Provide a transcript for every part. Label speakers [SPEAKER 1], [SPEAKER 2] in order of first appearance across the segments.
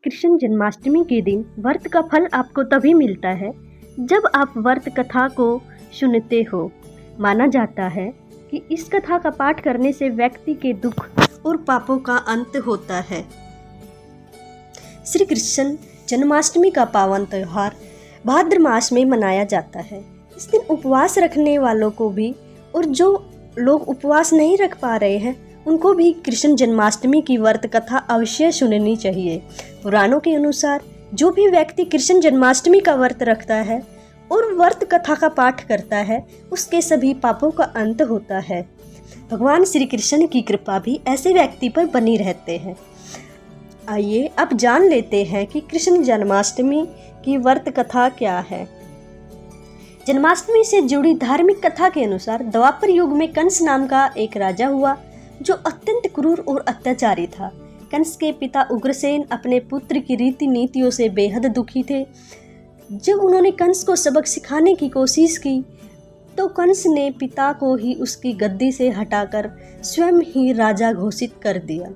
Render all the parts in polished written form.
[SPEAKER 1] कृष्ण जन्माष्टमी के दिन व्रत का फल आपको तभी मिलता है जब आप व्रत कथा को सुनते हो। माना जाता है कि इस कथा का पाठ करने से व्यक्ति के दुख और पापों का अंत होता है। श्री कृष्ण जन्माष्टमी का पावन त्यौहार भाद्र मास में मनाया जाता है। इस दिन उपवास रखने वालों को भी और जो लोग उपवास नहीं रख पा रहे हैं उनको भी कृष्ण जन्माष्टमी की व्रत कथा अवश्य सुननी चाहिए। पुराणों के अनुसार जो भी व्यक्ति कृष्ण जन्माष्टमी का व्रत रखता है और व्रत कथा का पाठ करता है उसके सभी पापों का अंत होता है। भगवान श्री कृष्ण की कृपा भी ऐसे व्यक्ति पर बनी रहते हैं। आइए अब जान लेते हैं कि कृष्ण जन्माष्टमी की व्रत कथा क्या है। जन्माष्टमी से जुड़ी धार्मिक कथा के अनुसार द्वापर युग में कंस नाम का एक राजा हुआ जो अत्यंत क्रूर और अत्याचारी था। कंस के पिता उग्रसेन अपने पुत्र की रीति नीतियों से बेहद दुखी थे। जब उन्होंने कंस को सबक सिखाने की कोशिश की तो कंस ने पिता को ही उसकी गद्दी से हटाकर स्वयं ही राजा घोषित कर दिया।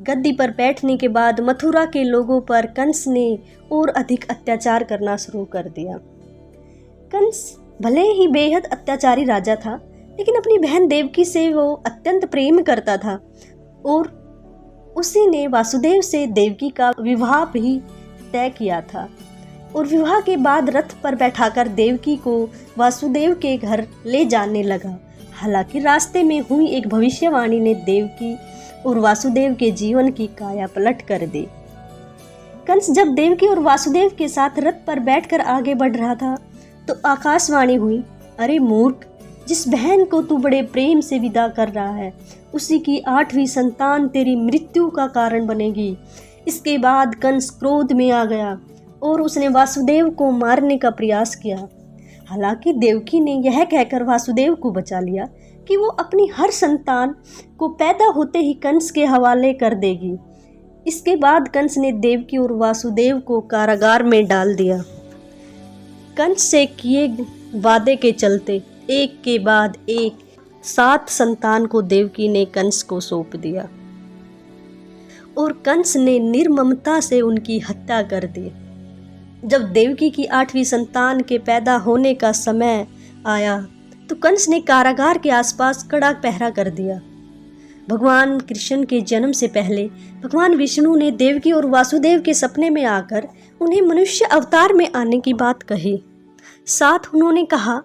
[SPEAKER 1] गद्दी पर बैठने के बाद मथुरा के लोगों पर कंस ने और अधिक अत्याचार करना शुरू कर दिया। कंस भले ही बेहद अत्याचारी राजा था लेकिन अपनी बहन देवकी से वो अत्यंत प्रेम करता था और उसी ने वासुदेव से देवकी का विवाह भी तय किया था और विवाह के बाद रथ पर बैठाकर देवकी को वासुदेव के घर ले जाने लगा। हालांकि रास्ते में हुई एक भविष्यवाणी ने देवकी और वासुदेव के जीवन की काया पलट कर दी। कंस जब देवकी और वासुदेव के साथ रथ पर बैठकर आगे बढ़ रहा था तो आकाशवाणी हुई, अरे मूर्ख, जिस बहन को तू बड़े प्रेम से विदा कर रहा है उसी की 8वीं संतान तेरी मृत्यु का कारण बनेगी। इसके बाद कंस क्रोध में आ गया और उसने वासुदेव को मारने का प्रयास किया। हालांकि देवकी ने यह कहकर वासुदेव को बचा लिया कि वो अपनी हर संतान को पैदा होते ही कंस के हवाले कर देगी। इसके बाद कंस ने देवकी और वासुदेव को कारागार में डाल दिया। कंस से किए वादे के चलते एक के बाद एक 7 संतान को देवकी ने कंस को सौंप दिया और कंस ने निर्ममता से उनकी हत्या कर दी। जब देवकी की 8वीं संतान के पैदा होने का समय आया तो कंस ने कारागार के आसपास कड़ा पहरा कर दिया। भगवान कृष्ण के जन्म से पहले भगवान विष्णु ने देवकी और वासुदेव के सपने में आकर उन्हें मनुष्य अवतार में आने की बात कही। साथ उन्होंने कहा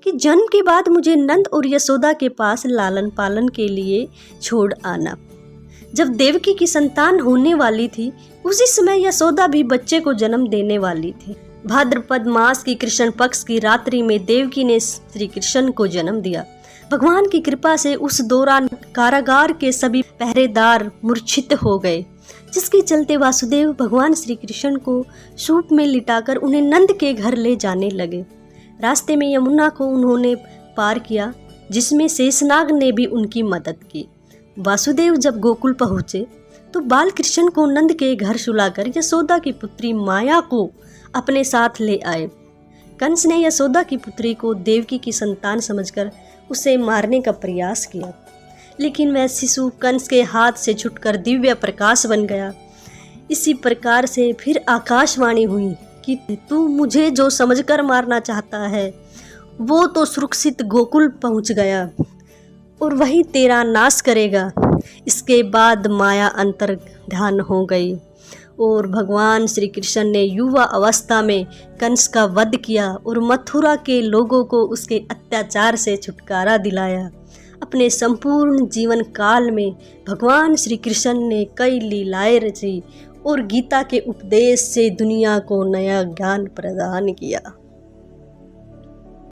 [SPEAKER 1] कि जन्म के बाद मुझे नंद और यशोदा के पास लालन पालन के लिए छोड़ आना। जब देवकी की संतान होने वाली थी उसी समय यशोदा भी बच्चे को जन्म देने वाली थी। भाद्रपद मास की कृष्ण पक्ष की रात्रि में देवकी ने श्री कृष्ण को जन्म दिया। भगवान की कृपा से उस दौरान कारागार के सभी पहरेदार मूर्छित हो गए, जिसके चलते वासुदेव भगवान श्री कृष्ण को सूप में लिटाकर उन्हें नंद के घर ले जाने लगे। रास्ते में यमुना को उन्होंने पार किया जिसमें शेषनाग ने भी उनकी मदद की। वासुदेव जब गोकुल पहुँचे तो बाल कृष्ण को नंद के घर सुलाकर यशोदा की पुत्री माया को अपने साथ ले आए। कंस ने यशोदा की पुत्री को देवकी की संतान समझकर उसे मारने का प्रयास किया, लेकिन वह शिशु कंस के हाथ से छूटकर दिव्य प्रकाश बन गया। इसी प्रकार से फिर आकाशवाणी हुई कि तू मुझे जो समझकर मारना चाहता है वो तो सुरक्षित गोकुल पहुंच गया और वही तेरा नाश करेगा। इसके बाद माया अंतर ध्यान हो गई और भगवान श्री कृष्ण ने युवा अवस्था में कंस का वध किया और मथुरा के लोगों को उसके अत्याचार से छुटकारा दिलाया। अपने संपूर्ण जीवन काल में भगवान श्री कृष्ण ने कई लीलाएं रची और गीता के उपदेश से दुनिया को नया ज्ञान प्रदान किया।